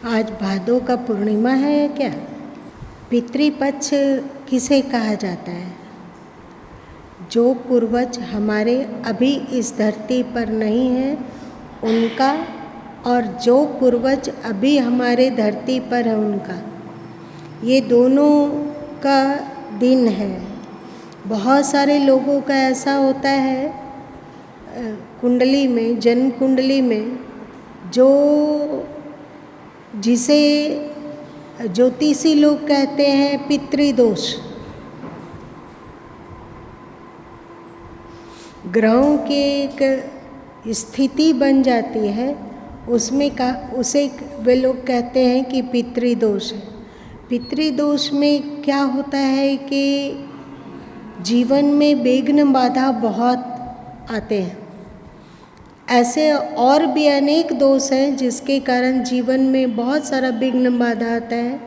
आज भादों का पूर्णिमा है क्या? पितृपक्ष किसे कहा जाता है? जो पूर्वज हमारे अभी इस धरती पर नहीं हैं उनका, और जो पूर्वज अभी हमारे धरती पर है उनका, ये दोनों का दिन है। बहुत सारे लोगों का ऐसा होता है कुंडली में, जन्म कुंडली में, जो जिसे ज्योतिषी लोग कहते हैं पितृदोष। ग्रहों की एक स्थिति बन जाती है, उसमें उसे वे लोग कहते हैं कि पितृदोष है। पितृदोष में क्या होता है कि जीवन में विघ्न बाधा बहुत आते हैं। ऐसे और भी अनेक दोष हैं जिसके कारण जीवन में बहुत सारा विघ्न बाधा आता है,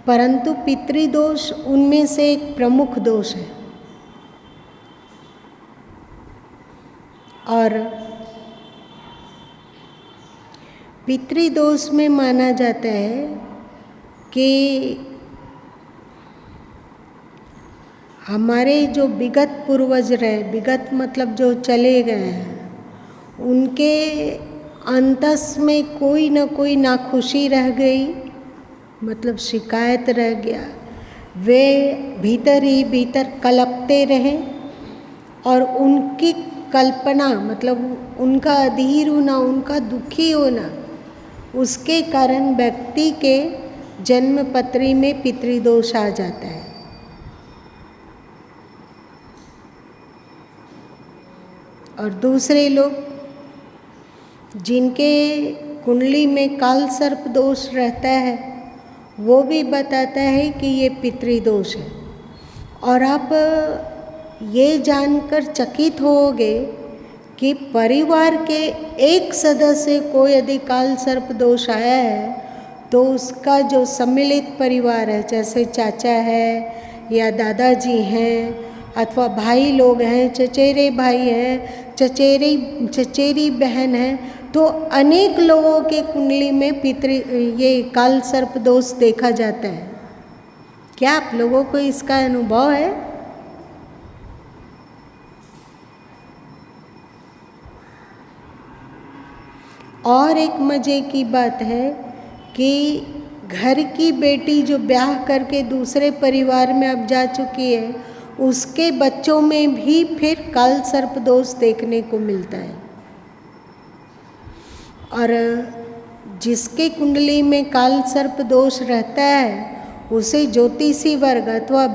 परंतु पितृदोष उनमें से एक प्रमुख दोष है। और पितृदोष में माना जाता है कि हमारे जो विगत पूर्वज रहे, विगत मतलब जो चले गए हैं, उनके अंतस में कोई न कोई नाखुशी रह गई, मतलब शिकायत रह गया। वे भीतर ही भीतर कलपते रहे और उनकी कल्पना, मतलब उनका अधीर होना, उनका दुखी होना, उसके कारण व्यक्ति के जन्म पत्री में पितृदोष आ जाता है। और दूसरे लोग जिनके कुंडली में काल सर्प दोष रहता है, वो भी बताता है कि ये पितृदोष है। और आप ये जानकर चकित होगे कि परिवार के एक सदस्य को यदि काल सर्प दोष आया है तो उसका जो सम्मिलित परिवार है, जैसे चाचा है या दादाजी हैं अथवा भाई लोग हैं, चचेरे भाई हैं, चचेरी बहन है, तो अनेक लोगों के कुंडली में ये काल सर्प दोष देखा जाता है। क्या आप लोगों को इसका अनुभव है? और एक मजे की बात है कि घर की बेटी जो ब्याह करके दूसरे परिवार में अब जा चुकी है, उसके बच्चों में भी फिर काल सर्प दोष देखने को मिलता है। और जिसके कुंडली में काल सर्प दोष रहता है उसे ज्योतिषी वर्ग अथवा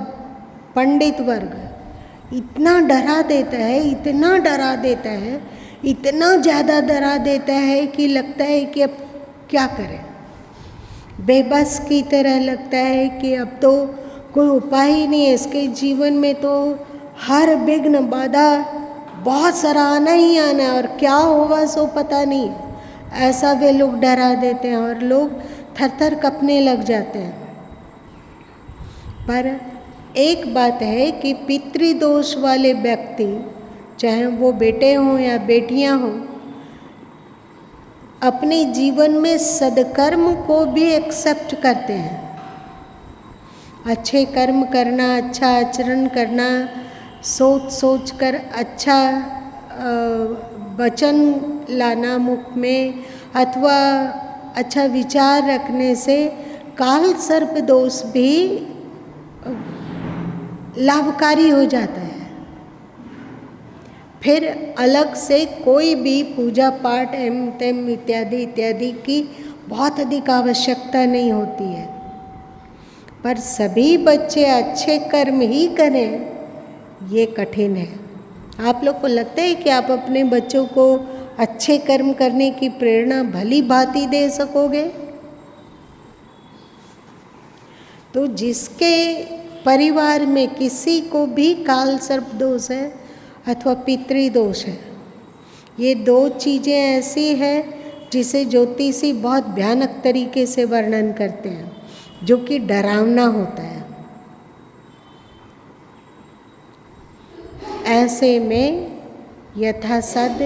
पंडित वर्ग इतना डरा देता है, इतना डरा देता है, इतना ज़्यादा डरा देता है कि लगता है कि अब क्या करें। बेबस की तरह लगता है कि अब तो कोई उपाय ही नहीं है। इसके जीवन में तो हर विघ्न बाधा बहुत सारा आना ही आना है और क्या होगा सो पता नहीं है। ऐसा वे लोग डरा देते हैं और लोग थर थर कँपने लग जाते हैं। पर एक बात है कि पितृदोष वाले व्यक्ति, चाहे वो बेटे हों या बेटियां हों, अपने जीवन में सद्कर्म को भी एक्सेप्ट करते हैं। अच्छे कर्म करना, अच्छा आचरण करना, सोच सोच कर अच्छा वचन लाना मुख में, अथवा अच्छा विचार रखने से काल सर्प दोष भी लाभकारी हो जाता है। फिर अलग से कोई भी पूजा पाठ एम तेम इत्यादि इत्यादि की बहुत अधिक आवश्यकता नहीं होती है। पर सभी बच्चे अच्छे कर्म ही करें, ये कठिन है। आप लोग को लगता है कि आप अपने बच्चों को अच्छे कर्म करने की प्रेरणा भली भांति दे सकोगे? तो जिसके परिवार में किसी को भी काल सर्प दोष है अथवा पितृदोष है, ये दो चीज़ें ऐसी हैं जिसे ज्योतिषी बहुत भयानक तरीके से वर्णन करते हैं, जो कि डरावना होता है। ऐसे में यथासद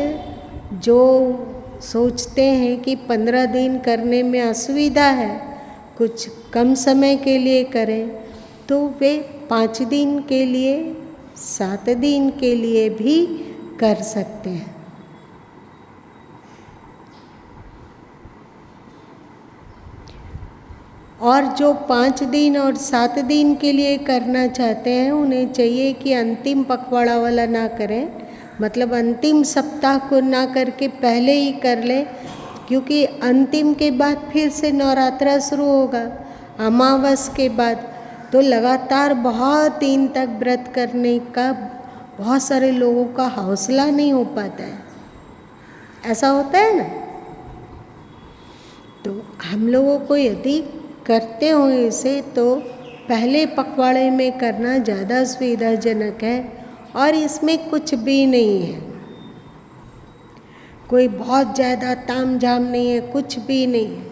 जो सोचते हैं कि 15 दिन करने में असुविधा है, कुछ कम समय के लिए करें, तो वे 5 दिन के लिए, 7 दिन के लिए भी कर सकते हैं। और जो 5 दिन और 7 दिन के लिए करना चाहते हैं, उन्हें चाहिए कि अंतिम पखवाड़ा वाला ना करें, मतलब अंतिम सप्ताह को ना करके पहले ही कर ले, क्योंकि अंतिम के बाद फिर से नवरात्रा शुरू होगा अमावस के बाद। तो लगातार बहुत दिन तक व्रत करने का बहुत सारे लोगों का हौसला नहीं हो पाता है, ऐसा होता है ना। तो हम लोगों को यदि करते हो इसे, तो पहले पखवाड़े में करना ज़्यादा सुविधाजनक है, और इसमें कुछ भी नहीं है, कोई बहुत ज़्यादा ताम झाम नहीं है, कुछ भी नहीं है।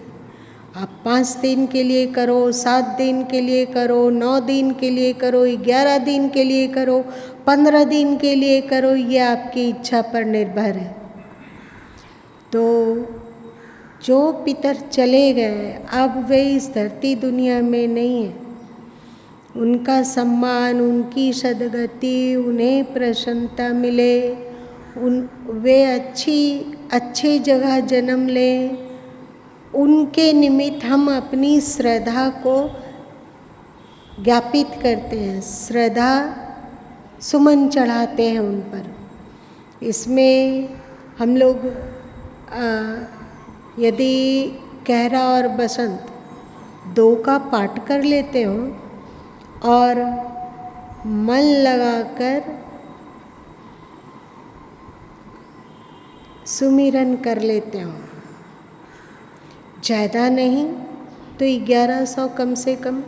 आप 5 दिन के लिए करो, 7 दिन के लिए करो, 9 दिन के लिए करो, 11 दिन के लिए करो, 15 दिन के लिए करो, ये आपकी इच्छा पर निर्भर है। तो जो पितर चले गए, अब वे इस धरती दुनिया में नहीं है, उनका सम्मान, उनकी सद्गति, उन्हें प्रसन्नता मिले, वे अच्छी जगह जन्म लें, उनके निमित्त हम अपनी श्रद्धा को ज्ञापित करते हैं, श्रद्धा सुमन चढ़ाते हैं उन पर। इसमें हम लोग यदि कहरा और बसंत 2 का पाठ कर लेते हो और मन लगाकर सुमिरन कर लेते हो, ज़्यादा नहीं तो 1100 कम से कम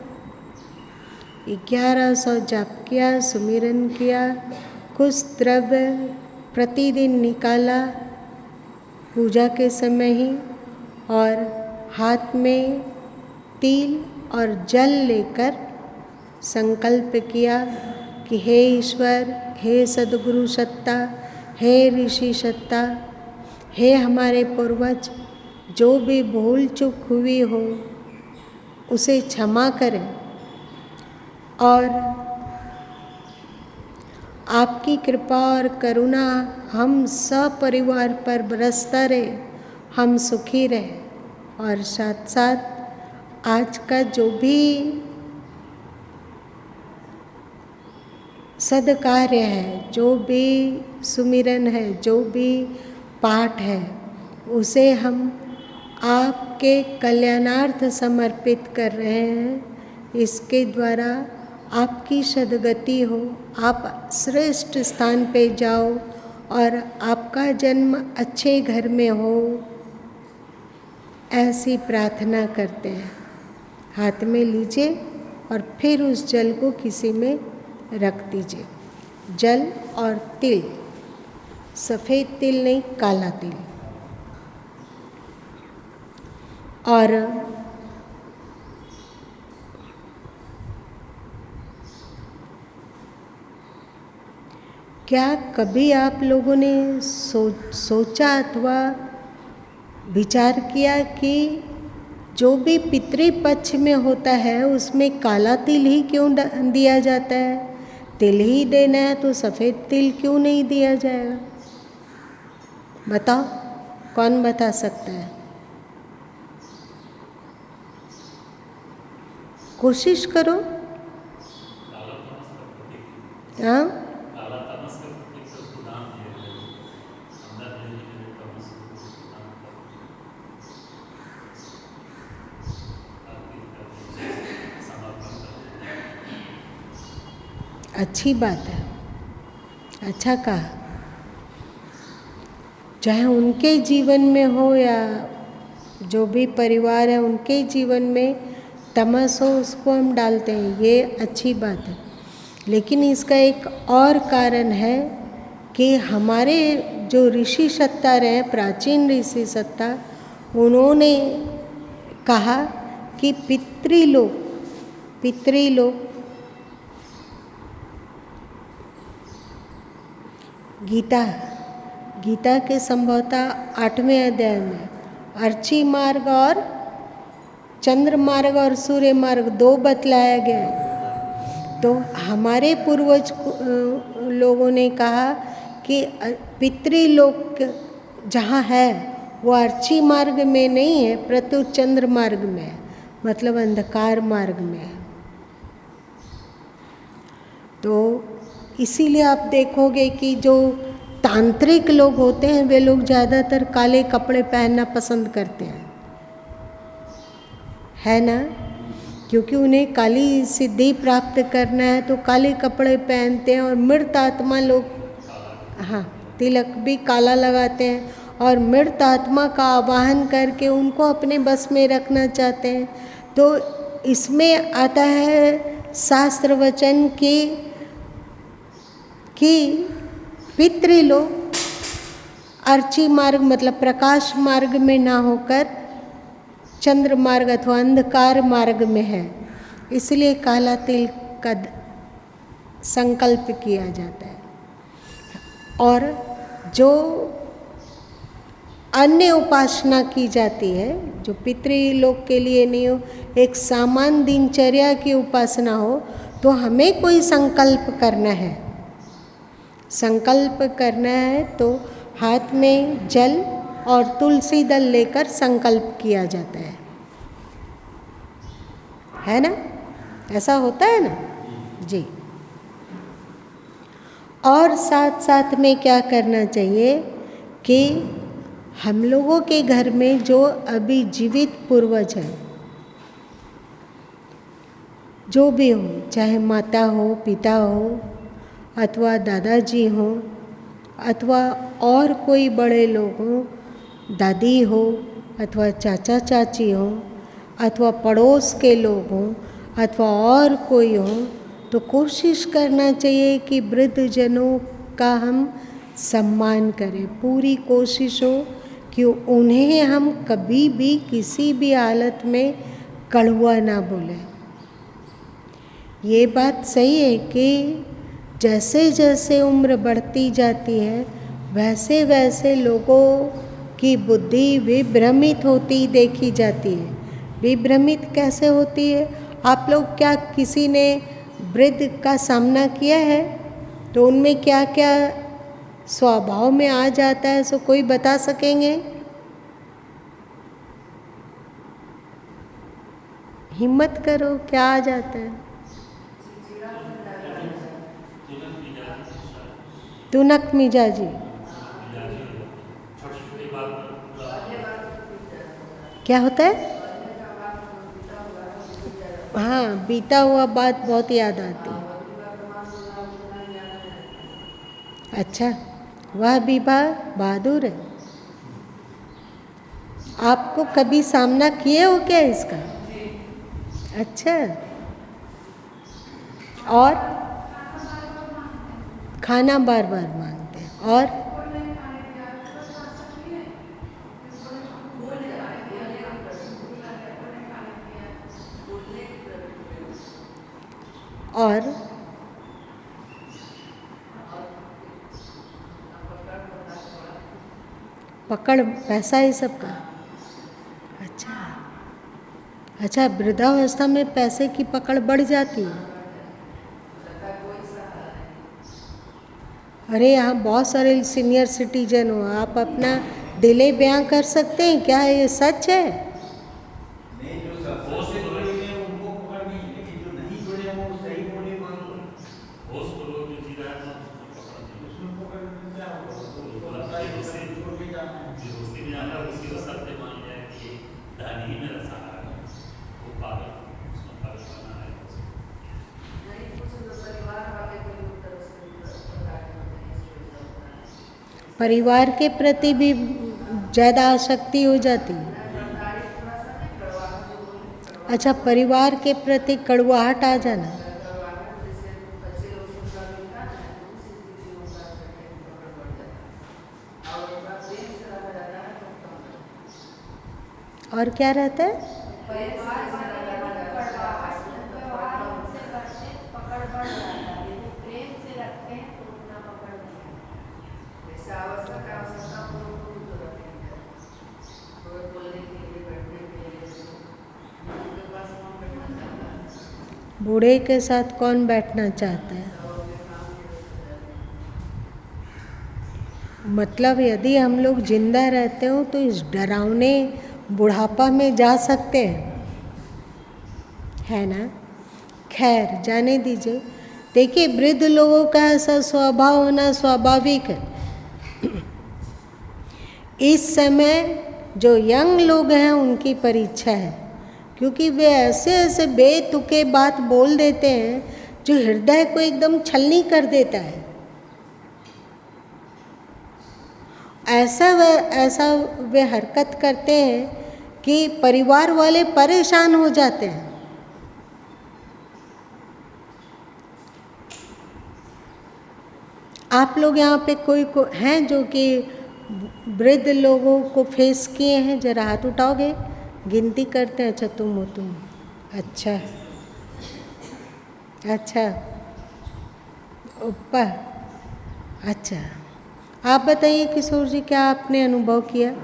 1100 जाप किया, सुमिरन किया, कुछ द्रव्य प्रतिदिन निकाला पूजा के समय ही, और हाथ में तिल और जल लेकर संकल्प किया कि हे ईश्वर, हे सद्गुरु सत्ता, हे ऋषि सत्ता, हे हमारे पूर्वज, जो भी भूल चूक हुई हो उसे क्षमा करें, और आपकी कृपा और करुणा हम सपरिवार पर बरसता रहे, हम सुखी रहे, और साथ साथ आज का जो भी सद्कार्य है, जो भी सुमिरन है, जो भी पाठ है, उसे हम आपके कल्याणार्थ समर्पित कर रहे हैं। इसके द्वारा आपकी सद्गति हो, आप श्रेष्ठ स्थान पे जाओ और आपका जन्म अच्छे घर में हो, ऐसी प्रार्थना करते हैं। हाथ में लीजिए और फिर उस जल को किसी में रख दीजिए। जल और तिल, सफ़ेद तिल नहीं, काला तिल। और क्या कभी आप लोगों ने सोचा अथवा विचार किया कि जो भी पितृपक्ष में होता है उसमें काला तिल ही क्यों दिया जाता है? तिल ही देना है तो सफ़ेद तिल क्यों नहीं दिया जाएगा? बताओ, कौन बता सकता है? कोशिश करो। हाँ, अच्छी बात है, अच्छा कहा। चाहे उनके जीवन में हो या जो भी परिवार है उनके जीवन में तमस हो, उसको हम डालते हैं, ये अच्छी बात है। लेकिन इसका एक और कारण है कि हमारे जो ऋषि सत्ता रहे, प्राचीन ऋषि सत्ता, उन्होंने कहा कि पितृलोक गीता के संभवतः 8वें अध्याय में अर्ची मार्ग और चंद्र मार्ग और सूर्य मार्ग 2 बतलाया गया है। तो हमारे पूर्वज लोगों ने कहा कि पितृलोक जहाँ है वो अर्ची मार्ग में नहीं है, प्रत्युत चंद्र मार्ग में है, मतलब अंधकार मार्ग में है। तो इसीलिए आप देखोगे कि जो तांत्रिक लोग होते हैं वे लोग ज़्यादातर काले कपड़े पहनना पसंद करते हैं, है ना, क्योंकि उन्हें काली सिद्धि प्राप्त करना है तो काले कपड़े पहनते हैं। और मृत आत्मा लोग, हाँ, तिलक भी काला लगाते हैं और मृत आत्मा का आवाहन करके उनको अपने बस में रखना चाहते हैं। तो इसमें आता है शास्त्र वचन कि पितृलोक अर्ची मार्ग मतलब प्रकाश मार्ग में ना होकर चंद्र मार्ग अथवा अंधकार मार्ग में है, इसलिए काला तिल का संकल्प किया जाता है। और जो अन्य उपासना की जाती है जो पितृलोक के लिए नहीं हो, एक सामान्य दिनचर्या की उपासना हो, तो हमें कोई संकल्प करना है। संकल्प करना है तो हाथ में जल और तुलसी दल लेकर संकल्प किया जाता है ना, ऐसा होता है ना जी। और साथ साथ में क्या करना चाहिए कि हम लोगों के घर में जो अभी जीवित पूर्वज हैं, जो भी हो, चाहे माता हो, पिता हो, अथवा दादाजी हो, अथवा और कोई बड़े लोग हों, दादी हो, अथवा चाचा चाची हो, अथवा पड़ोस के लोग हों, अथवा और कोई हो, तो कोशिश करना चाहिए कि वृद्धजनों का हम सम्मान करें। पूरी कोशिश हो कि उन्हें हम कभी भी किसी भी हालत में कड़वा ना बोलें। ये बात सही है कि जैसे जैसे उम्र बढ़ती जाती है वैसे वैसे लोगों की बुद्धि विभ्रमित होती देखी जाती है। विभ्रमित कैसे होती है? आप लोग क्या किसी ने वृद्ध का सामना किया है तो उनमें क्या क्या स्वभाव में आ जाता है, सो कोई बता सकेंगे? हिम्मत करो, क्या आ जाता है? तुनक मिजाजी। क्या होता है? हाँ, बीता हुआ बात बहुत याद आती है। अच्छा, वह बीबा बहादुर है। आपको कभी सामना किए हो क्या इसका? अच्छा, और खाना बार बार मांगते हैं, और पकड़ पैसा ही सबका। अच्छा अच्छा, वृद्धावस्था में पैसे की पकड़ बढ़ जाती है। अरे यहाँ बहुत सारे सीनियर सिटीजन हो, आप अपना दिले बयां कर सकते हैं क्या? ये सच है? परिवार के प्रति भी ज़्यादा आसक्ति हो जाती है। अच्छा, परिवार के प्रति कड़वाहट आ जाना। और क्या रहता है? बूढ़े के साथ कौन बैठना चाहता है? मतलब यदि हम लोग जिंदा रहते हो तो इस डरावने बुढ़ापा में जा सकते हैं, है ना? खैर जाने दीजिए। देखिए, वृद्ध लोगों का ऐसा स्वभाव होना स्वाभाविक है। इस समय जो यंग लोग हैं उनकी परीक्षा है, क्योंकि वे ऐसे ऐसे बेतुके बात बोल देते हैं जो हृदय को एकदम छलनी कर देता है। ऐसा वे हरकत करते हैं कि परिवार वाले परेशान हो जाते हैं। आप लोग यहाँ पे कोई हैं जो कि वृद्ध लोगों को फेस किए हैं? जरा हाथ उठाओगे, गिनती करते हैं। अच्छा, तुम हो, तुम। अच्छा अच्छा, ऊपर। अच्छा, आप बताइए किशोर जी, क्या आपने अनुभव किया?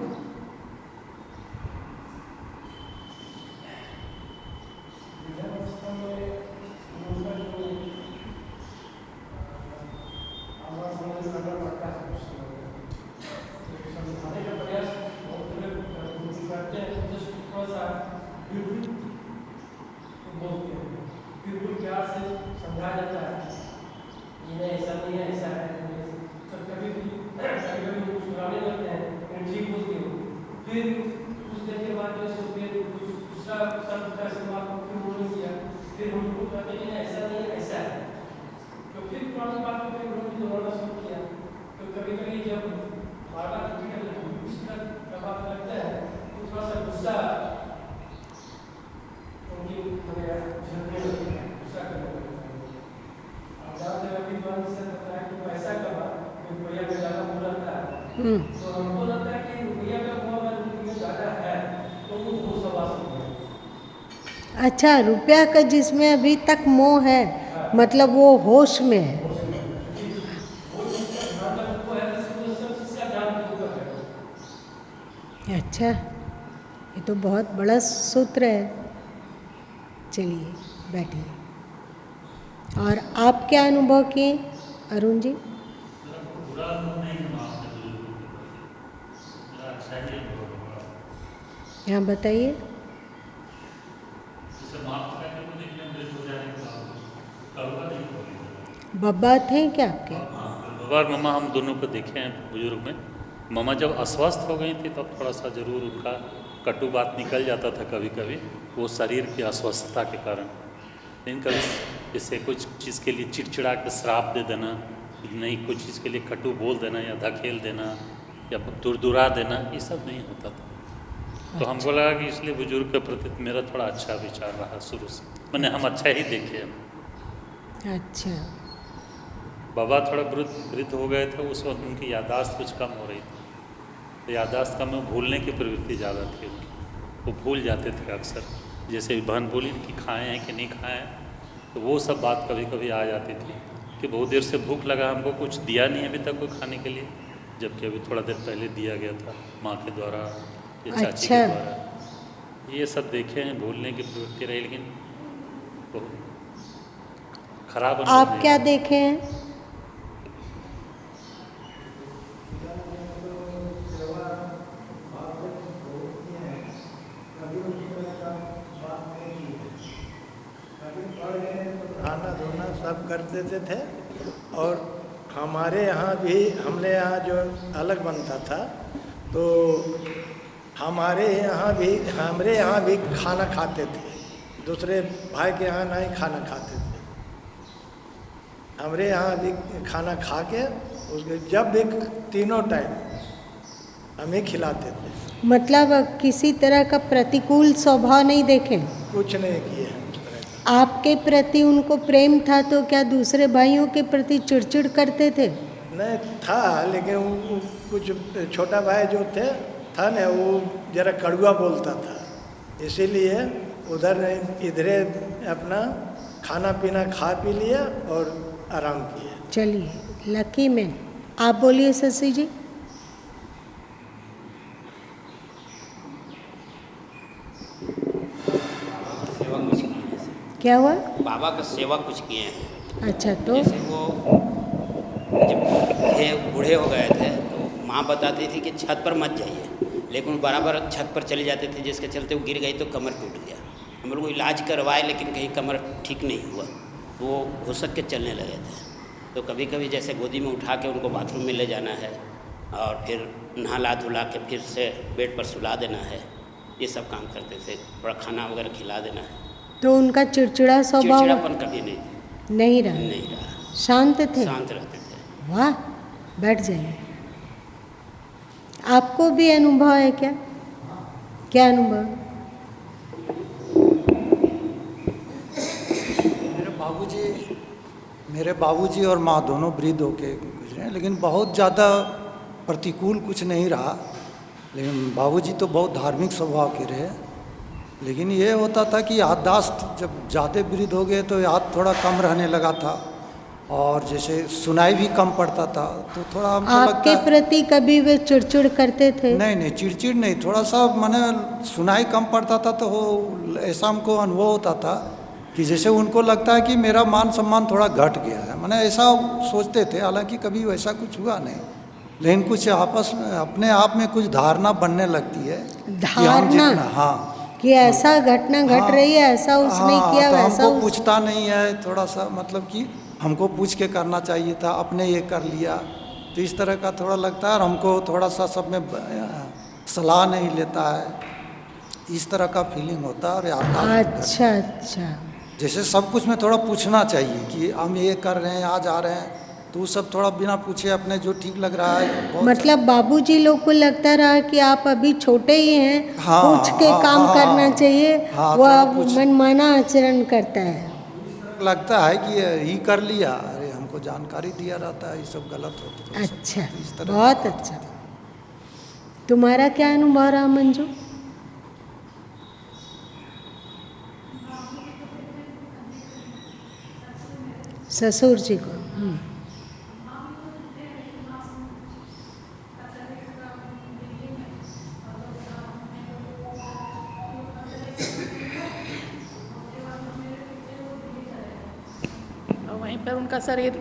अच्छा, रुपया का जिसमें अभी तक मोह है, मतलब वो होश में है। अच्छा, ये तो बहुत बड़ा सूत्र है। चलिए बैठिए। और आप क्या अनुभव किए अरुण जी? यहाँ बताइए। बब्बा थे क्या आपके? बाबा और मम्मा हम दोनों को देखे हैं बुजुर्ग में। मम्मा जब अस्वस्थ हो गई थी तब थोड़ा सा जरूर उनका कटु बात निकल जाता था कभी कभी, वो शरीर की अस्वस्थता के कारण। लेकिन कभी जैसे कुछ चीज़ के लिए चिड़चिड़ा के श्राप दे देना, नहीं कुछ चीज़ के लिए कटु बोल देना या धकेल देना या दुरदुरा देना, ये सब नहीं होता था। तो हमको लगा कि इसलिए बुजुर्ग के प्रति मेरा थोड़ा अच्छा विचार रहा शुरू से, मैंने हम अच्छा ही देखे हैं। अच्छा, बाबा थोड़ा वृद्ध हो गए थे, उस वक्त उनकी याददाश्त कुछ कम हो रही थी, तो याददाश्त कम में भूलने की प्रवृत्ति ज़्यादा थी उनकी, वो भूल जाते थे अक्सर। जैसे बहन बोली कि खाए हैं कि नहीं खाए हैं, तो वो सब बात कभी कभी आ जाती थी कि बहुत देर से भूख लगा, हमको कुछ दिया नहीं अभी तक कोई खाने के लिए, जबकि अभी थोड़ा देर पहले दिया गया था माँ के द्वारा या चाची के द्वारा। ये सब देखे हैं, भूलने की प्रवृत्ति रही, लेकिन बहुत खराब। आप क्या देखे हैं? खाना धोना सब कर देते थे। और हमारे यहाँ भी, हमने यहाँ जो अलग बनता था, तो हमरे यहाँ भी खाना खाते थे, दूसरे भाई के यहाँ नहीं खाना खाते थे। हमरे यहाँ भी खाना खा के उसके जब भी तीनों टाइम हमें खिलाते थे। मतलब किसी तरह का प्रतिकूल स्वभाव नहीं देखे? कुछ नहीं किए हैं उस तरह का। आपके प्रति उनको प्रेम था तो क्या दूसरे भाइयों के प्रति चिड़चिड़ करते थे? नहीं था, लेकिन वो कुछ छोटा भाई जो था ना, वो जरा कड़वा बोलता था, इसीलिए उधर इधरे अपना खाना पीना खा पी लिया और आराम किया। चलिए, लकी मैन। आप बोलिए शशि जी। क्या हुआ? बाबा का सेवा कुछ किए हैं। अच्छा, तो जैसे वो जब थे बूढ़े हो गए थे तो माँ बताती थी कि छत पर मत जाइए, लेकिन वो बराबर छत पर चले जाते थे, जिसके चलते वो गिर गई तो कमर टूट गया। हम लोग इलाज करवाए लेकिन कहीं कमर ठीक नहीं हुआ, तो वो घुसक के चलने लगे थे। तो कभी कभी जैसे गोदी में उठा के उनको बाथरूम में ले जाना है और फिर नहला धुला के फिर से बेड पर सुला देना है, ये सब काम करते थे। थोड़ा खाना वगैरह खिला देना है। तो उनका चिड़चिड़ा स्वभाव चिड़चिड़ापन कभी नहीं रहा? नहीं रहा, शांत थे? शांत रहते थे। वाह, बैठ जाइए। आपको भी अनुभव है क्या? क्या अनुभव? मेरे बाबूजी और माँ दोनों वृद्ध होके गुजरे हैं, लेकिन बहुत ज़्यादा प्रतिकूल कुछ नहीं रहा। लेकिन बाबूजी तो बहुत धार्मिक स्वभाव के रहे, लेकिन ये होता था कि याददाश्त जब ज़्यादा वृद्ध हो गए तो याद थोड़ा कम रहने लगा था, और जैसे सुनाई भी कम पड़ता था। तो थोड़ा हमको आपके लगता प्रति कभी वे चिड़चिड़ करते थे? नहीं, चिड़चिड़ नहीं, थोड़ा सा माने सुनाई कम पड़ता था तो वो ऐसा हमको अनुभव होता था कि जैसे उनको लगता है कि मेरा मान सम्मान थोड़ा घट गया है, माने ऐसा सोचते थे। हालांकि कभी वैसा कुछ हुआ नहीं, लेकिन कुछ आपस में अपने आप में कुछ धारणा बनने लगती है कि हम जितना, हाँ, कि ऐसा घटना घट रही है, ऐसा उसने किया, तो वैसा हमको पूछता नहीं है, थोड़ा सा मतलब कि हमको पूछ के करना चाहिए था, अपने ये कर लिया, तो इस तरह का थोड़ा लगता है। और हमको थोड़ा सा सब में सलाह नहीं लेता है, इस तरह का फीलिंग होता है। और अच्छा अच्छा, जैसे सब कुछ में थोड़ा पूछना चाहिए कि हम ये कर रहे हैं, आज आ रहे हैं, तो सब थोड़ा बिना पूछे अपने जो ठीक लग रहा है। मतलब बाबूजी लोग को लगता रहा कि आप अभी छोटे ही हैं, हाँ, पूछ के काम करना चाहिए, हाँ, वो थोड़ा अब मनमाना आचरण करता है। लगता है कि ये कर लिया, अरे हमको जानकारी दिया रहता है, ये सब गलत होता है। अच्छा, तो इस तरह बहुत अच्छा। तुम्हारा क्या अनुभव रहा मंजू? ससुर जी को वहीं पर उनका शरीर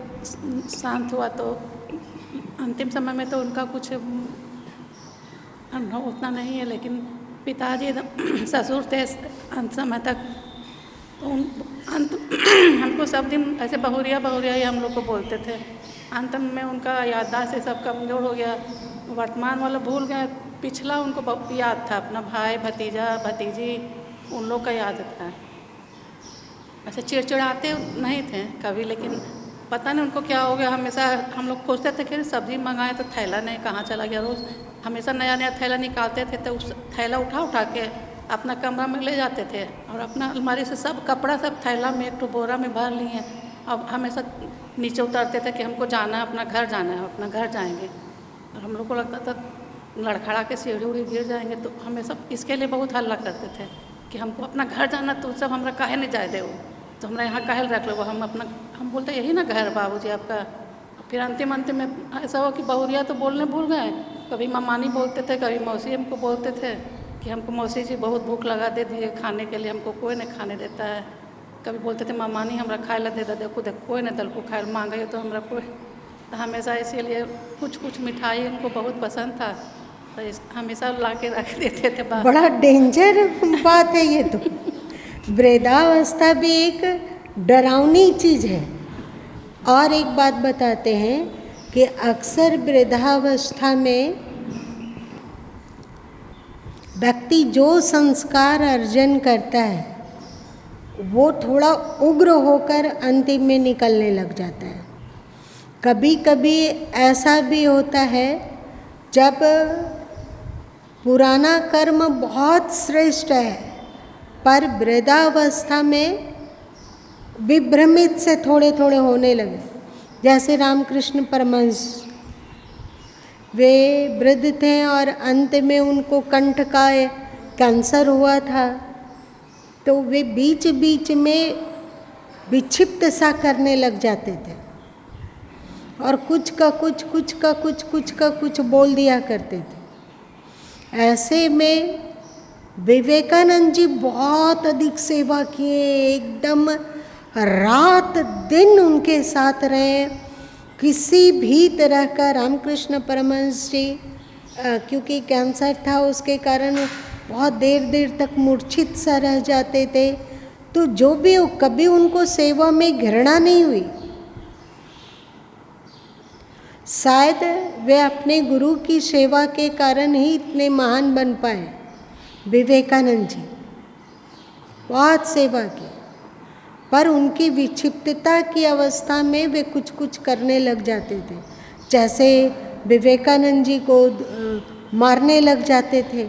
शांत हुआ, तो अंतिम समय में तो उनका कुछ अनुभव उतना नहीं है, लेकिन पिताजी ससुर थे अंत समय तक, तो अंत हमको सब दिन ऐसे बहुरिया बहुरिया ही हम लोग को बोलते थे। अंत में उनका याददाश्त से सब कमज़ोर हो गया, वर्तमान वाला भूल गए, पिछला उनको बहुत याद था, अपना भाई भतीजा भतीजी उन लोग का याद था। अच्छा, चिड़चिड़ाते नहीं थे कभी, लेकिन पता नहीं उनको क्या हो गया। हमेशा हम लोग खोजते थे कि सब्ज़ी मंगाए तो थैला नहीं, कहाँ चला गया। रोज़ हमेशा नया नया थैला निकालते थे, तो उस थैला उठा उठा के अपना कमरा में ले जाते थे, और अपना अलमारी से सब कपड़ा सब थैला में एक बोरा में भर लिए। अब हमेशा नीचे उतरते थे कि हमको जाना है, अपना घर जाना है, अपना घर जाएंगे। और हम लोग को लगता था लड़खड़ा के सीढ़ी उड़ी गिर जाएंगे, तो हमेशा इसके लिए बहुत हल्ला करते थे कि हमको अपना घर जाना, तो सब हमरा काहे नहीं जाए दे, वो तो हमरा यहाँ काहे रख लो, वो हम बोलते यही ना घर बाबूजी आपका। फिर अंतिम में ऐसा हुआ कि बहुरिया तो बोलने भूल गए, कभी ममानी बोलते थे, कभी मौसी हमको बोलते थे कि हमको मौसी जी बहुत भूख लगा दे दिए खाने के लिए, हमको कोई नहीं खाने देता है। कभी बोलते थे ममानी हमरा खाए ला दे दे, देखो कोई नहीं दल को खाए मांगे तो हमरा कोई। तो हमेशा इसीलिए कुछ मिठाई उनको बहुत पसंद था, तो हमेशा ला के रख देते थे। बड़ा डेंजर बात है ये तो। वृद्धावस्था भी एक डरावनी चीज़ है। और एक बात बताते हैं कि अक्सर वृद्धावस्था में व्यक्ति जो संस्कार अर्जन करता है वो थोड़ा उग्र होकर अंतिम में निकलने लग जाता है। कभी कभी ऐसा भी होता है जब पुराना कर्म बहुत श्रेष्ठ है, पर वृद्धावस्था में विभ्रमित से थोड़े थोड़े होने लगे। जैसे रामकृष्ण परमहंस, वे वृद्ध थे और अंत में उनको कंठ का कैंसर हुआ था, तो वे बीच बीच में विक्षिप्त सा करने लग जाते थे और कुछ का कुछ बोल दिया करते थे। ऐसे में विवेकानंद जी बहुत अधिक सेवा किए, एकदम रात दिन उनके साथ रहे। किसी भी तरह का रामकृष्ण परमहंस जी क्योंकि कैंसर था उसके कारण बहुत देर देर तक मूर्छित सा रह जाते थे, तो जो भी हो कभी उनको सेवा में घृणा नहीं हुई। शायद वे अपने गुरु की सेवा के कारण ही इतने महान बन पाए। विवेकानंद जी बहुत सेवा की, पर उनकी विक्षिप्तता की अवस्था में वे कुछ कुछ करने लग जाते थे। जैसे विवेकानंद जी को मारने लग जाते थे,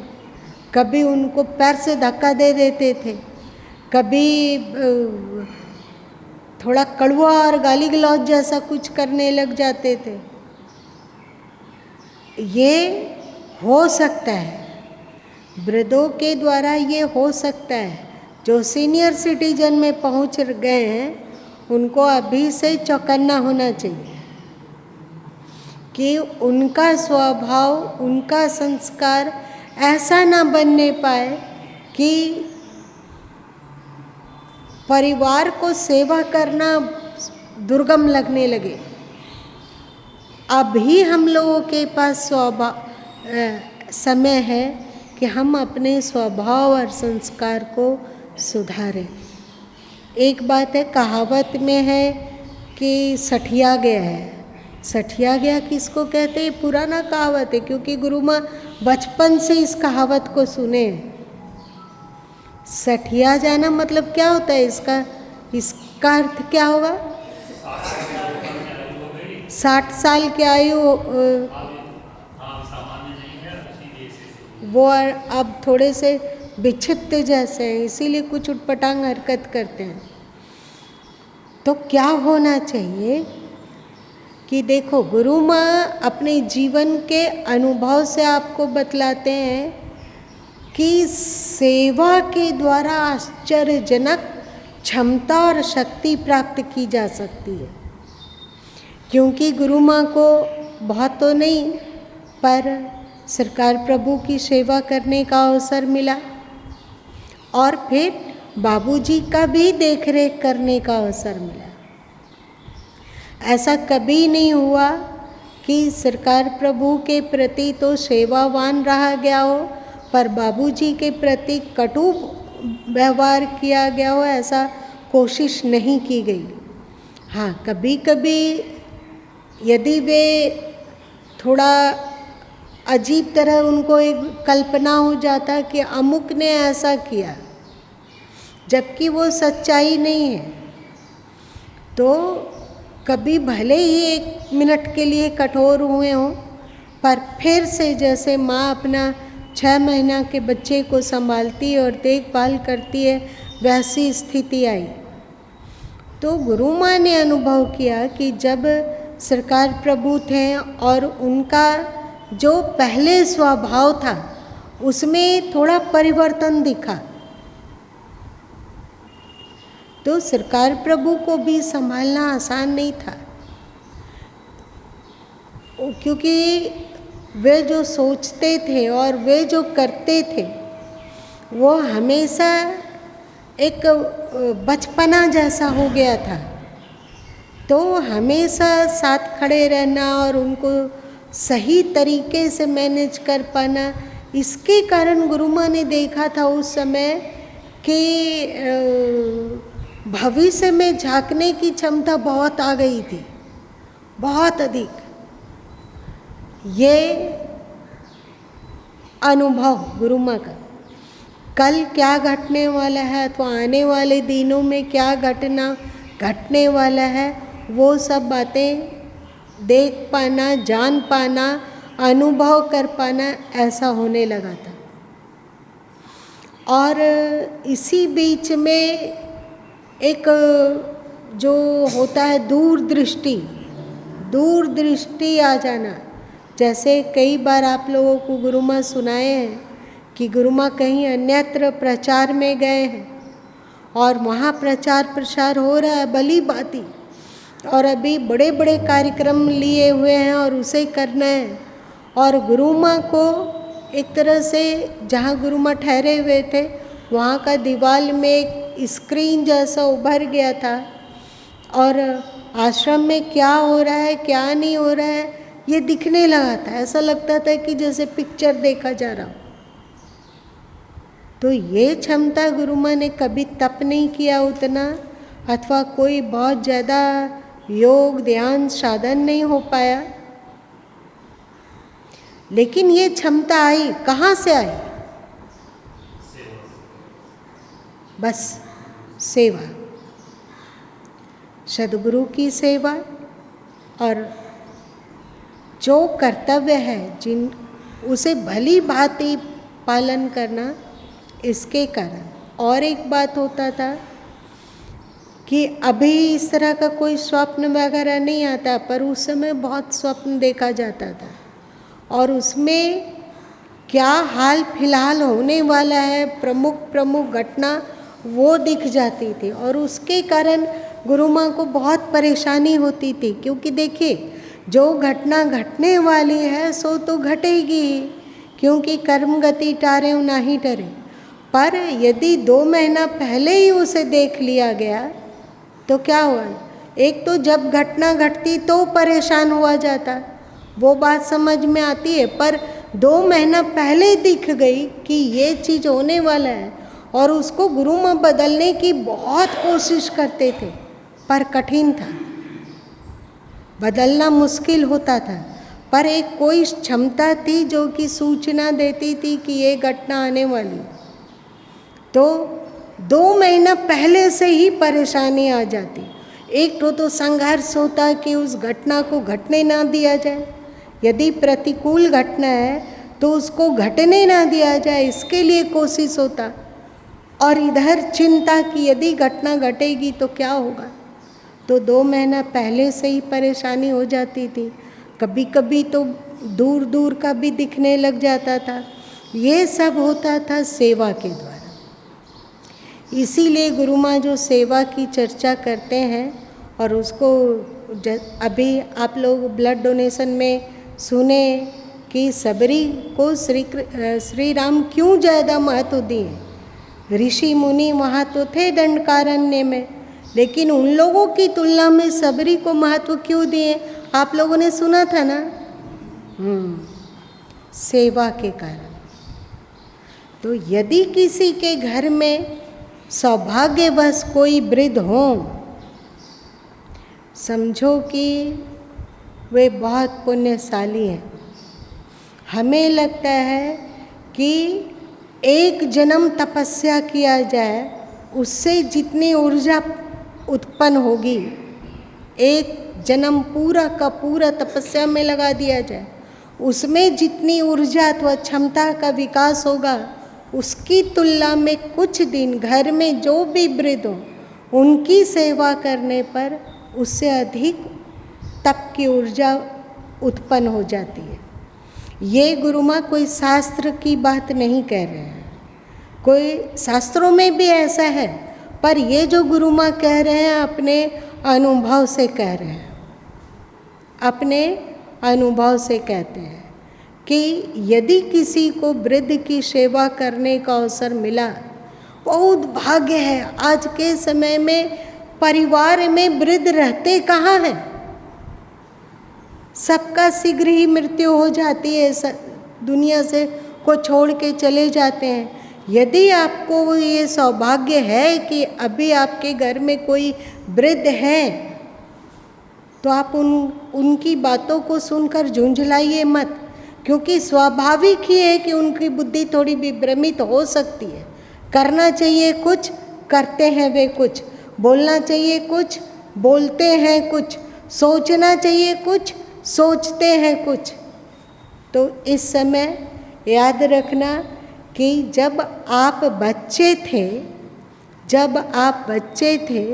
कभी उनको पैर से धक्का दे देते थे, कभी थोड़ा कड़वा और गाली गलौज जैसा कुछ करने लग जाते थे। ये हो सकता है, वृद्धों के द्वारा ये हो सकता है। जो सीनियर सिटीजन में पहुंच गए हैं उनको अभी से चौकन्ना होना चाहिए कि उनका स्वभाव, उनका संस्कार ऐसा ना बनने पाए कि परिवार को सेवा करना दुर्गम लगने लगे। अभी हम लोगों के पास समय है कि हम अपने स्वभाव और संस्कार को सुधारें। एक बात है, कहावत में है कि सठिया गया है। सठिया गया किसको कहते हैं? पुराना कहावत है, क्योंकि गुरु माँ बचपन से इस कहावत को सुने। सठिया जाना मतलब क्या होता है? इसका अर्थ क्या होगा? 60 साल की आयु वो अब थोड़े से विक्षिप्त जैसे हैं, इसीलिए कुछ उटपटांग हरकत करते हैं। तो क्या होना चाहिए कि देखो, गुरु माँ अपने जीवन के अनुभव से आपको बतलाते हैं कि सेवा के द्वारा आश्चर्यजनक क्षमता और शक्ति प्राप्त की जा सकती है। क्योंकि गुरु माँ को बहुत तो नहीं, पर सरकार प्रभु की सेवा करने का अवसर मिला और फिर बाबूजी का भी देखरेख करने का अवसर मिला। ऐसा कभी नहीं हुआ कि सरकार प्रभु के प्रति तो सेवावान रहा गया हो, पर बाबूजी के प्रति कटु व्यवहार किया गया हो, ऐसा कोशिश नहीं की गई। हाँ, कभी कभी यदि वे थोड़ा अजीब तरह उनको एक कल्पना हो जाता कि अमुक ने ऐसा किया, जबकि वो सच्चाई नहीं है, तो कभी भले ही 1 मिनट के लिए कठोर हुए हों, पर फिर से जैसे माँ अपना 6 महीना के बच्चे को संभालती है और देखभाल करती है, वैसी स्थिति आई। तो गुरु माँ ने अनुभव किया कि जब सरकार प्रभु थे और उनका जो पहले स्वभाव था उसमें थोड़ा परिवर्तन दिखा, तो सरकार प्रभु को भी संभालना आसान नहीं था, क्योंकि वे जो सोचते थे और वे जो करते थे वो हमेशा एक बचपना जैसा हो गया था। तो हमेशा साथ खड़े रहना और उनको सही तरीके से मैनेज कर पाना, इसके कारण गुरु माँ ने देखा था उस समय कि भविष्य में झांकने की क्षमता बहुत आ गई थी, बहुत अधिक। ये अनुभव गुरु माँ का, कल क्या घटने वाला है अथवा आने वाले दिनों में क्या घटने वाला है, वो सब बातें देख पाना, जान पाना, अनुभव कर पाना, ऐसा होने लगा था। और इसी बीच में एक जो होता है दूरदृष्टि आ जाना। जैसे कई बार आप लोगों को गुरु माँ सुनाए हैं कि गुरु माँ कहीं अन्यत्र प्रचार में गए हैं और वहाँ प्रचार प्रसार हो रहा है भली भांति, और अभी बड़े बड़े कार्यक्रम लिए हुए हैं और उसे करना है, और गुरु माँ को एक तरह से जहाँ गुरु माँ ठहरे हुए थे वहाँ का दीवार में एक स्क्रीन जैसा उभर गया था और आश्रम में क्या हो रहा है क्या नहीं हो रहा है ये दिखने लगा था। ऐसा लगता था कि जैसे पिक्चर देखा जा रहा हो। तो ये क्षमता गुरु माँ ने कभी तप नहीं किया उतना, अथवा कोई बहुत ज़्यादा योग ध्यान साधन नहीं हो पाया, लेकिन ये क्षमता आई। कहाँ से आई? बस सेवा, सद्गुरु की सेवा और जो कर्तव्य है जिन उसे भली भांति पालन करना, इसके कारण। और एक बात होता था कि अभी इस तरह का कोई स्वप्न वगैरह नहीं आता, पर उस समय बहुत स्वप्न देखा जाता था और उसमें क्या हाल फिलहाल होने वाला है, प्रमुख घटना वो दिख जाती थी और उसके कारण गुरु माँ को बहुत परेशानी होती थी। क्योंकि देखिए, जो घटना घटने वाली है सो तो घटेगी ही, क्योंकि कर्म गति टारे नाही टरे। पर यदि 2 महीना पहले ही उसे देख लिया गया तो क्या हुआ? एक तो जब घटना घटती तो परेशान हुआ जाता, वो बात समझ में आती है, पर 2 महीना पहले दिख गई कि ये चीज़ होने वाला है और उसको गुरु माँ बदलने की बहुत कोशिश करते थे, पर कठिन था, बदलना मुश्किल होता था। पर एक कोई क्षमता थी जो कि सूचना देती थी कि ये घटना आने वाली, तो 2 महीना पहले से ही परेशानी आ जाती। एक तो संघर्ष होता कि उस घटना को घटने ना दिया जाए, यदि प्रतिकूल घटना है तो उसको घटने ना दिया जाए, इसके लिए कोशिश होता। और इधर चिंता कि यदि घटना घटेगी तो क्या होगा, तो 2 महीना पहले से ही परेशानी हो जाती थी। कभी कभी तो दूर दूर का भी दिखने लग जाता था। ये सब होता था सेवा के द्वारा। इसीलिए गुरु माँ जो सेवा की चर्चा करते हैं और उसको अभी आप लोग ब्लड डोनेशन में सुने कि सबरी को श्री राम क्यों ज़्यादा महत्व दिए। ऋषि मुनि वहाँ तो थे दंडकारण्य में, लेकिन उन लोगों की तुलना में सबरी को महत्व क्यों दिए? आप लोगों ने सुना था ना, सेवा के कारण। तो यदि किसी के घर में सौभाग्यवश कोई वृद्ध हो, समझो कि वे बहुत पुण्यशाली हैं। हमें लगता है कि एक जन्म तपस्या किया जाए उससे जितनी ऊर्जा उत्पन्न होगी, एक जन्म पूरा का पूरा तपस्या में लगा दिया जाए, उसमें जितनी ऊर्जा अथवा क्षमता का विकास होगा, उसकी तुलना में कुछ दिन घर में जो भी वृद्ध हो उनकी सेवा करने पर उससे अधिक तप की ऊर्जा उत्पन्न हो जाती है। ये गुरु माँ कोई शास्त्र की बात नहीं कह रहे हैं, कोई शास्त्रों में भी ऐसा है, पर ये जो गुरु माँ कह रहे हैं अपने अनुभव से कह रहे हैं, अपने अनुभव से कहते हैं कि यदि किसी को वृद्ध की सेवा करने का अवसर मिला, बहुत भाग्य है। आज के समय में परिवार में वृद्ध रहते कहाँ हैं? सबका शीघ्र ही मृत्यु हो जाती है, दुनिया से को छोड़ के चले जाते हैं। यदि आपको ये सौभाग्य है कि अभी आपके घर में कोई वृद्ध है, तो आप उनकी बातों को सुनकर झुंझलाइए मत, क्योंकि स्वाभाविक ही है कि उनकी बुद्धि थोड़ी विभ्रमित हो सकती है। करना चाहिए कुछ, करते हैं वे कुछ, बोलना चाहिए कुछ, बोलते हैं कुछ, सोचना चाहिए कुछ, सोचते हैं कुछ। तो इस समय याद रखना कि जब आप बच्चे थे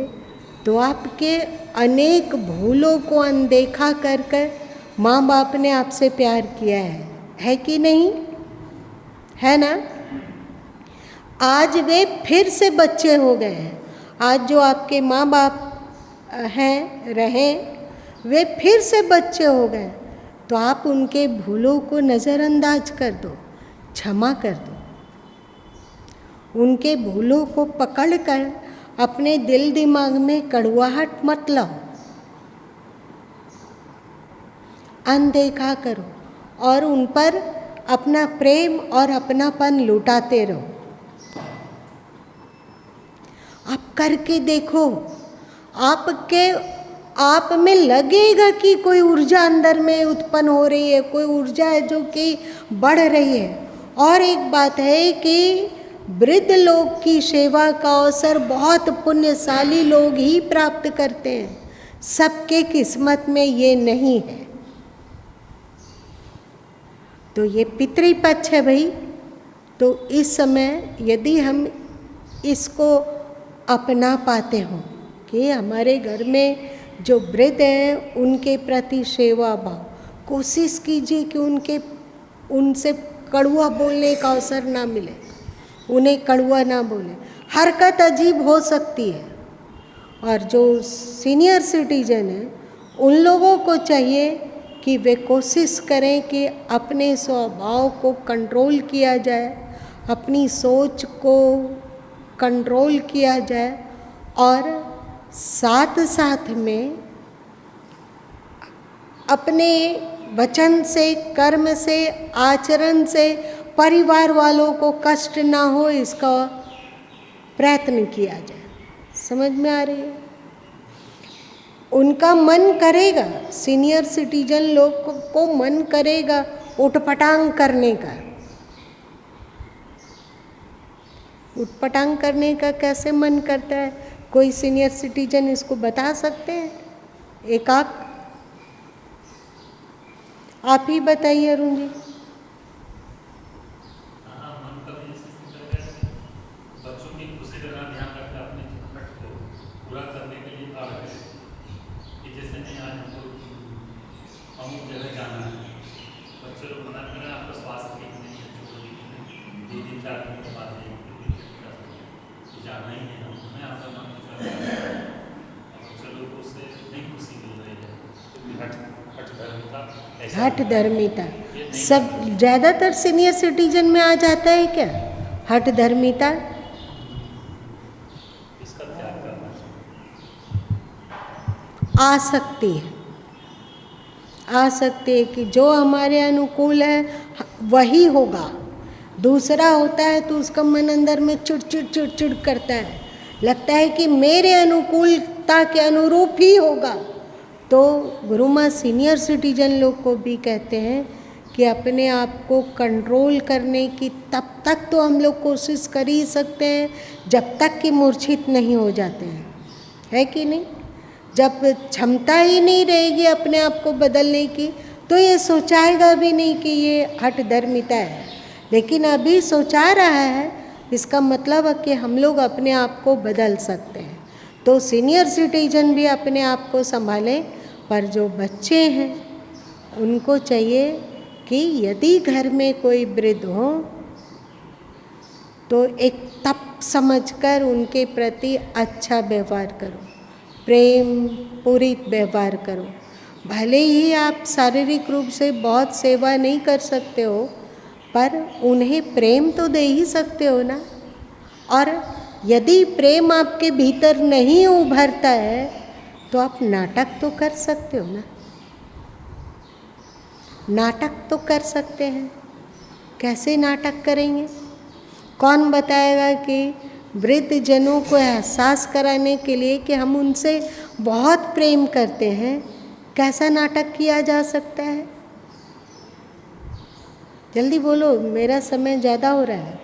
तो आपके अनेक भूलों को अनदेखा कर कर माँ बाप ने आपसे प्यार किया है कि नहीं? है ना? आज वे फिर से बच्चे हो गए हैं। आज जो आपके माँ बाप रहे वे फिर से बच्चे हो गए, तो आप उनके भूलों को नज़रअंदाज कर दो। क्षमा कर दो। उनके भूलों को पकड़कर अपने दिल दिमाग में कड़वाहट मत लाओ, अनदेखा करो और उन पर अपना प्रेम और अपनापन लुटाते रहो। आप करके देखो, आप में लगेगा कि कोई ऊर्जा अंदर में उत्पन्न हो रही है, कोई ऊर्जा है जो कि बढ़ रही है। और एक बात है कि वृद्ध लोग की सेवा का अवसर बहुत पुण्यशाली लोग ही प्राप्त करते हैं, सबके किस्मत में ये नहीं है। तो ये पितृपक्ष है भाई। तो इस समय यदि हम इसको अपना पाते हो कि हमारे घर में जो वृद्ध हैं उनके प्रति सेवा भाव, कोशिश कीजिए कि उनसे कड़वा बोलने का अवसर ना मिले, उन्हें कड़वा ना बोले। हरकत अजीब हो सकती है, और जो सीनियर सिटीजन हैं उन लोगों को चाहिए कि वे कोशिश करें कि अपने स्वभाव को कंट्रोल किया जाए, अपनी सोच को कंट्रोल किया जाए, और साथ साथ में अपने वचन से, कर्म से, आचरण से परिवार वालों को कष्ट ना हो, इसका प्रयत्न किया जाए। समझ में आ रही है? उनका मन करेगा, सीनियर सिटीजन लोग को मन करेगा उठपटांग करने का। उठपटांग करने का कैसे मन करता है? कोई सीनियर सिटीजन इसको बता सकते हैं? एक आप ही बताइए अरुण जी। बच्चों की खुशी का ध्यान रखकर अपने हट को पूरा करने के लिए आ रहे कि जैसे नहीं आज हमको अमुक जगह जाना है, बच्चे लोग मना करें आपका स्वास्थ्य ठीक नहीं है, छोटी 2-4 दिन के बाद जाना ही है, हमें आपका मन कर रहा है, बच्चे लोग को उससे नहीं खुशी मिल रही है। हठ धर्मिता सब ज़्यादातर सीनियर सिटीजन में आ जाता है क्या? हठ धर्मिता इसका त्याग करना आ सकती है, आ सकती है कि जो हमारे अनुकूल है वही होगा। दूसरा होता है तो उसका मन अंदर में चिड़चिड़ करता है, लगता है कि मेरे अनुकूलता के अनुरूप ही होगा। तो गुरु माँ सीनियर सिटीजन लोग को भी कहते हैं कि अपने आप को कंट्रोल करने की तब तक तो हम लोग कोशिश कर ही सकते हैं जब तक कि मूर्छित नहीं हो जाते हैं, है कि नहीं? जब क्षमता ही नहीं रहेगी अपने आप को बदलने की तो ये सोचाएगा भी नहीं कि ये हठ धर्मिता है। लेकिन अभी सोचा रहा है, इसका मतलब है कि हम लोग अपने आप को बदल सकते हैं। तो सीनियर सिटीजन भी अपने आप को संभालें, पर जो बच्चे हैं उनको चाहिए कि यदि घर में कोई वृद्ध हो तो एक तप समझकर उनके प्रति अच्छा व्यवहार करो, प्रेम पूरित व्यवहार करो। भले ही आप शारीरिक रूप से बहुत सेवा नहीं कर सकते हो, पर उन्हें प्रेम तो दे ही सकते हो ना। और यदि प्रेम आपके भीतर नहीं उभरता है तो आप नाटक तो कर सकते हो ना, नाटक तो कर सकते हैं। कैसे नाटक करेंगे? कौन बताएगा कि वृद्ध जनों को एहसास कराने के लिए कि हम उनसे बहुत प्रेम करते हैं, कैसा नाटक किया जा सकता है? जल्दी बोलो, मेरा समय ज़्यादा हो रहा है।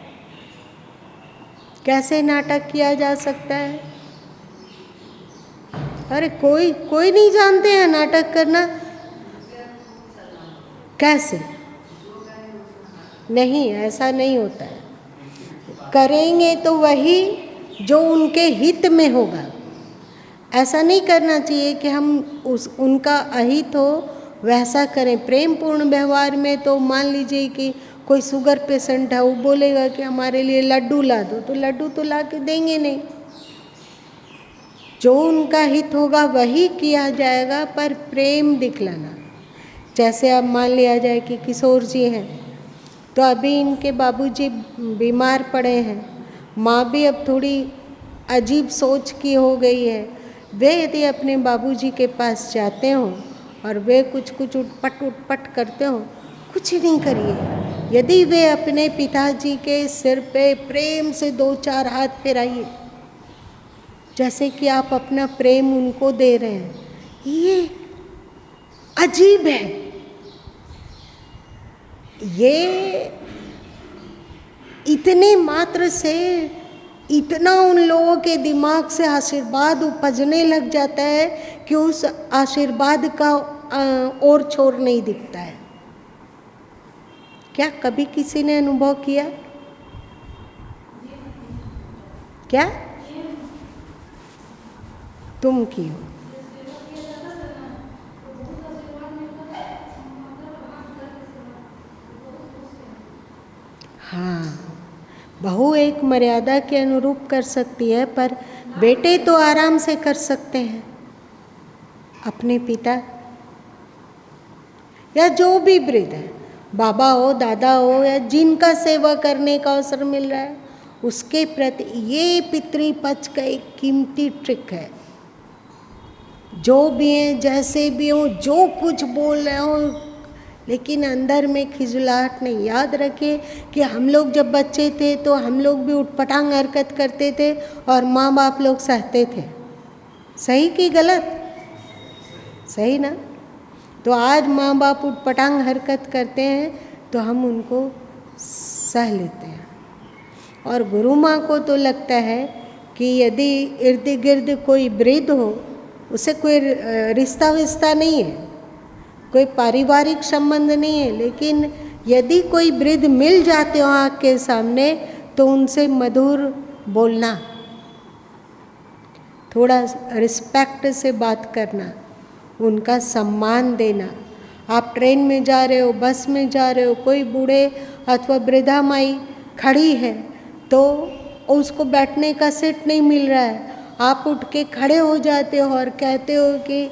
कैसे नाटक किया जा सकता है? अरे कोई नहीं जानते हैं नाटक करना कैसे? नहीं, ऐसा नहीं होता है। करेंगे तो वही जो उनके हित में होगा। ऐसा नहीं करना चाहिए कि हम उनका अहित हो वैसा करें। प्रेम पूर्ण व्यवहार में तो मान लीजिए कि कोई शुगर पेशेंट है, वो बोलेगा कि हमारे लिए लड्डू ला दो, तो लड्डू तो ला के देंगे नहीं। जो उनका हित होगा वही किया जाएगा, पर प्रेम दिखलाना। जैसे अब मान लिया जाए कि किशोर जी हैं, तो अभी इनके बाबूजी बीमार पड़े हैं, माँ भी अब थोड़ी अजीब सोच की हो गई है। वे यदि अपने बाबूजी के पास जाते हों और वे कुछ उटपट करते हों, कुछ नहीं करिए। यदि वे अपने पिताजी के सिर पे प्रेम से 2-4 हाथ फेराइए, जैसे कि आप अपना प्रेम उनको दे रहे हैं, ये अजीब है। ये इतने मात्र से इतना उन लोगों के दिमाग से आशीर्वाद उपजने लग जाता है कि उस आशीर्वाद का और छोर नहीं दिखता है। क्या कभी किसी ने अनुभव किया? क्या तुम की हो? हाँ, बहू एक मर्यादा के अनुरूप कर सकती है, पर बेटे तो आराम से कर सकते हैं। अपने पिता या जो भी वृद्ध है, बाबा हो, दादा हो, या जिनका सेवा करने का अवसर मिल रहा है, उसके प्रति ये पितृपक्ष का एक कीमती ट्रिक है। जो भी हैं, जैसे भी हो, जो कुछ बोल रहे हो, लेकिन अंदर में खिजलाहट नहीं। याद रखिए कि हम लोग जब बच्चे थे तो हम लोग भी उठपटांग हरकत करते थे और माँ बाप लोग सहते थे। सही कि गलत? सही ना? तो आज माँ बाप उठपटांग हरकत करते हैं तो हम उनको सह लेते हैं। और गुरु माँ को तो लगता है कि यदि इर्द गिर्द कोई वृद्ध हो, उसे कोई रिश्ता विस्ता नहीं है, कोई पारिवारिक संबंध नहीं है, लेकिन यदि कोई वृद्ध मिल जाते हो आँख के सामने तो उनसे मधुर बोलना, थोड़ा रिस्पेक्ट से बात करना, उनका सम्मान देना। आप ट्रेन में जा रहे हो, बस में जा रहे हो, कोई बूढ़े अथवा वृद्धा माई खड़ी है तो उसको बैठने का सीट नहीं मिल रहा है, आप उठ के खड़े हो जाते हो और कहते हो कि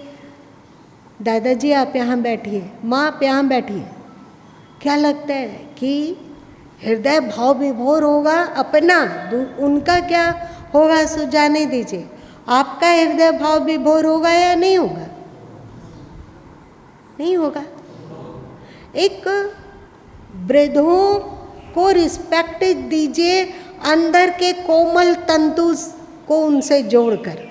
दादाजी आप यहाँ बैठिए, माँ आप यहाँ बैठिए। क्या लगता है कि हृदय भाव विभोर होगा अपना, उनका क्या होगा सो जाने दीजिए। आपका हृदय भाव विभोर होगा या नहीं होगा? नहीं होगा। एक वृद्धों को रिस्पेक्ट दीजिए, अंदर के कोमल तंतु को उनसे जोड़कर।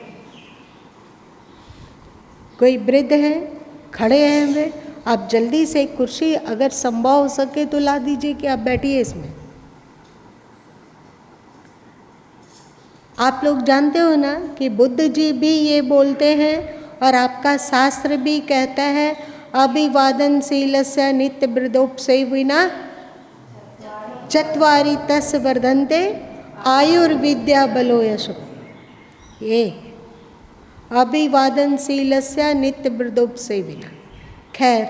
कोई वृद्ध है, खड़े हैं वे, आप जल्दी से कुर्सी अगर संभव हो सके तो ला दीजिए कि आप बैठिए इसमें। आप लोग जानते हो ना कि बुद्ध जी भी ये बोलते हैं और आपका शास्त्र भी कहता है, अभिवादनशीलस्य नित्य वृद्धोपसेविना चत्वारि तस् वर्धन्ते आयुर्विद्या बलो यशो। ये अभिवादनशीलस्य नित्य वृद्धोपसेविना। खैर,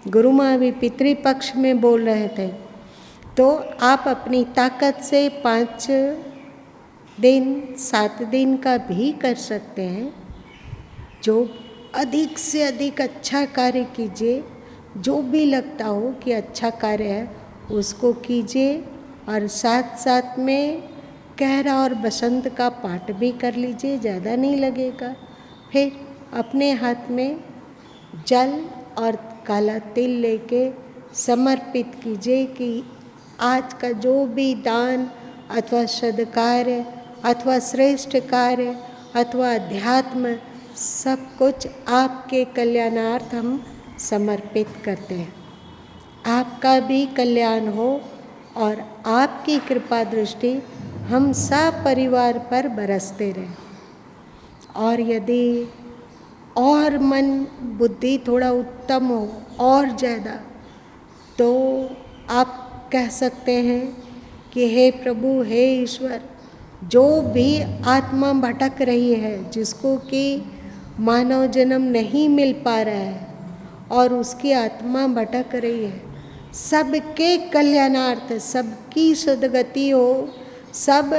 गुरु माँ भी पितृपक्ष में बोल रहे थे, तो आप अपनी ताकत से 5 दिन 7 दिन का भी कर सकते हैं। जो अधिक से अधिक अच्छा कार्य कीजिए, जो भी लगता हो कि अच्छा कार्य है उसको कीजिए, और साथ साथ में कहरा और बसंत का पाठ भी कर लीजिए, ज़्यादा नहीं लगेगा। फिर अपने हाथ में जल और काला तिल लेके समर्पित कीजिए कि आज का जो भी दान अथवा सद्कार्य अथवा श्रेष्ठ कार्य अथवा अध्यात्म, सब कुछ आपके कल्याणार्थ हम समर्पित करते हैं। आपका भी कल्याण हो और आपकी कृपा दृष्टि हम सब परिवार पर बरसते रहे। और यदि और मन बुद्धि थोड़ा उत्तम हो और ज़्यादा, तो आप कह सकते हैं कि हे प्रभु, हे ईश्वर, जो भी आत्मा भटक रही है, जिसको कि मानव जन्म नहीं मिल पा रहा है और उसकी आत्मा भटक रही है, सबके कल्याणार्थ, सबकी सद्गति हो, सब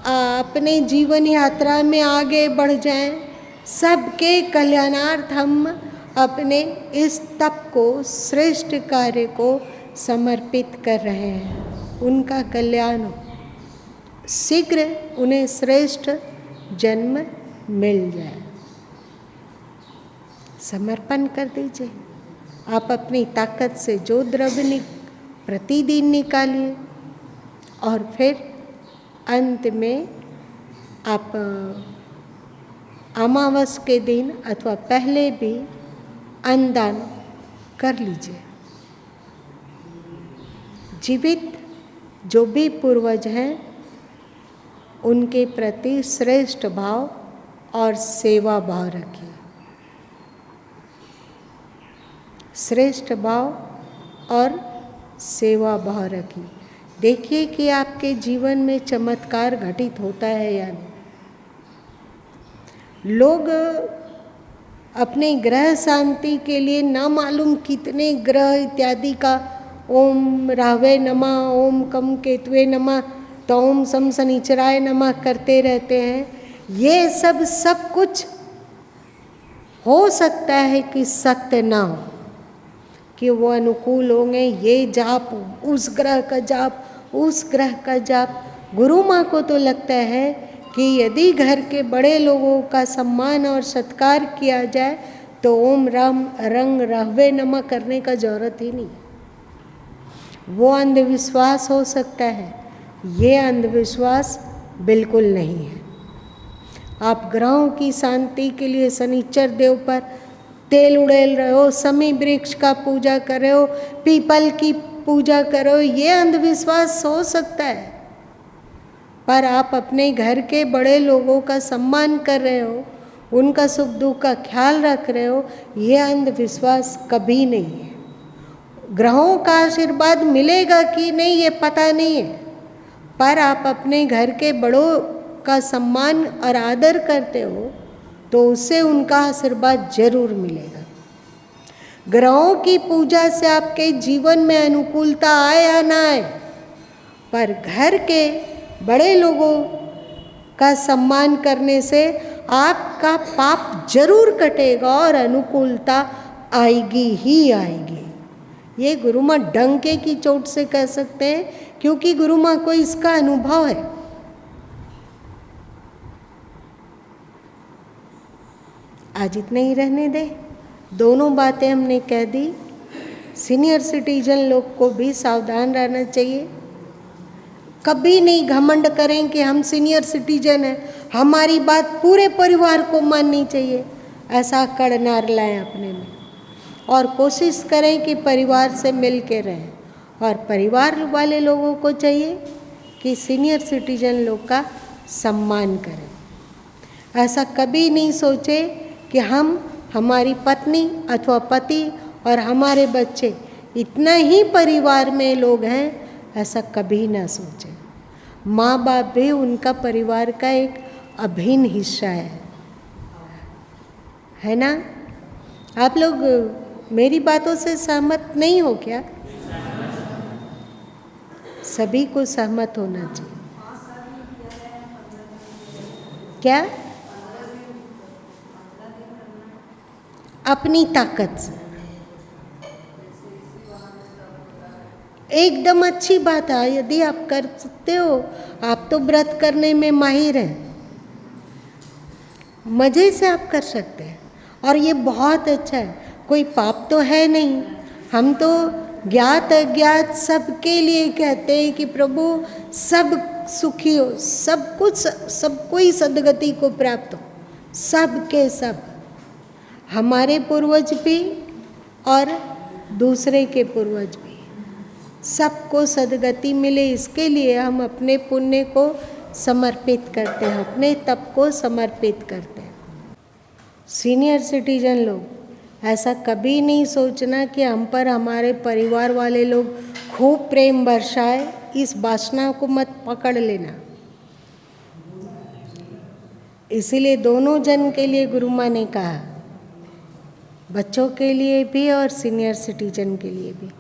अपने जीवन यात्रा में आगे बढ़ जाएं, सबके कल्याणार्थ हम अपने इस तप को, श्रेष्ठ कार्य को समर्पित कर रहे हैं, उनका कल्याण हो, शीघ्र उन्हें श्रेष्ठ जन्म मिल जाए। समर्पण कर दीजिए। आप अपनी ताकत से जो द्रव्य प्रतिदिन निकालिए और फिर अंत में आप अमावस के दिन अथवा पहले भी अन्नदान कर लीजिए। जीवित जो भी पूर्वज हैं उनके प्रति श्रेष्ठ भाव और सेवा भाव रखिए। श्रेष्ठ भाव और सेवा भाव रखिए। देखिए कि आपके जीवन में चमत्कार घटित होता है या नहीं। लोग अपने ग्रह शांति के लिए ना मालूम कितने ग्रह इत्यादि का ओम राहवे नमः, ओम कम केतुवे नमः, तो ओम सम शनिचराय नमः करते रहते हैं। ये सब कुछ हो सकता है कि सत्य ना हो, कि वो अनुकूल होंगे। ये जाप, उस ग्रह का जाप, उस ग्रह का जाप। गुरु माँ को तो लगता है कि यदि घर के बड़े लोगों का सम्मान और सत्कार किया जाए तो ओम राम रंग रहवे नमः करने का जरूरत ही नहीं। वो अंधविश्वास हो सकता है, ये अंधविश्वास बिल्कुल नहीं है। आप ग्रहों की शांति के लिए शनिचर देव पर तेल उड़ेल रहे हो, शमी वृक्ष का पूजा कर रहे हो, पीपल की पूजा कर रहे हो, ये अंधविश्वास हो सकता है। पर आप अपने घर के बड़े लोगों का सम्मान कर रहे हो, उनका सुख दुख का ख्याल रख रहे हो, ये अंधविश्वास कभी नहीं है। ग्रहों का आशीर्वाद मिलेगा कि नहीं ये पता नहीं है, पर आप अपने घर के बड़ों का सम्मान और आदर करते हो तो उससे उनका आशीर्वाद जरूर मिलेगा। ग्रहों की पूजा से आपके जीवन में अनुकूलता आए या ना आए, पर घर के बड़े लोगों का सम्मान करने से आपका पाप जरूर कटेगा और अनुकूलता आएगी ही आएगी। ये गुरु माँ डंके की चोट से कह सकते हैं, क्योंकि गुरु माँ को इसका अनुभव है। आज इतना ही रहने दे। दोनों बातें हमने कह दी। सीनियर सिटीजन लोग को भी सावधान रहना चाहिए। कभी नहीं घमंड करें कि हम सीनियर सिटीजन हैं, हमारी बात पूरे परिवार को माननी चाहिए। ऐसा कड़ ना लाएं अपने में, और कोशिश करें कि परिवार से मिल के रहें। और परिवार वाले लोगों को चाहिए कि सीनियर सिटीजन लोग का सम्मान करें। ऐसा कभी नहीं सोचे कि हम, हमारी पत्नी अथवा पति और हमारे बच्चे इतना ही परिवार में लोग हैं, ऐसा कभी ना सोचें। माँ बाप भी उनका परिवार का एक अभिन्न हिस्सा है ना? आप लोग मेरी बातों से सहमत नहीं हो क्या? सभी को सहमत होना चाहिए। क्या? अपनी ताकत से। एकदम अच्छी बात है, यदि आप कर सकते हो। आप तो व्रत करने में माहिर हैं, मज़े से आप कर सकते हैं और ये बहुत अच्छा है। कोई पाप तो है नहीं। हम तो ज्ञात अज्ञात सबके लिए कहते हैं कि प्रभु सब सुखी हो, सब कुछ, सब कोई सद्गति को प्राप्त हो, सब के सब, हमारे पूर्वज भी और दूसरे के पूर्वज भी, सबको सद्गति मिले। इसके लिए हम अपने पुण्य को समर्पित करते हैं, अपने तप को समर्पित करते हैं। सीनियर सिटीजन लोग ऐसा कभी नहीं सोचना कि हम पर हमारे परिवार वाले लोग खूब प्रेम बरसाए, इस वासना को मत पकड़ लेना। इसीलिए दोनों जन के लिए गुरु माँ ने कहा, बच्चों के लिए भी और सीनियर सिटीजन के लिए भी।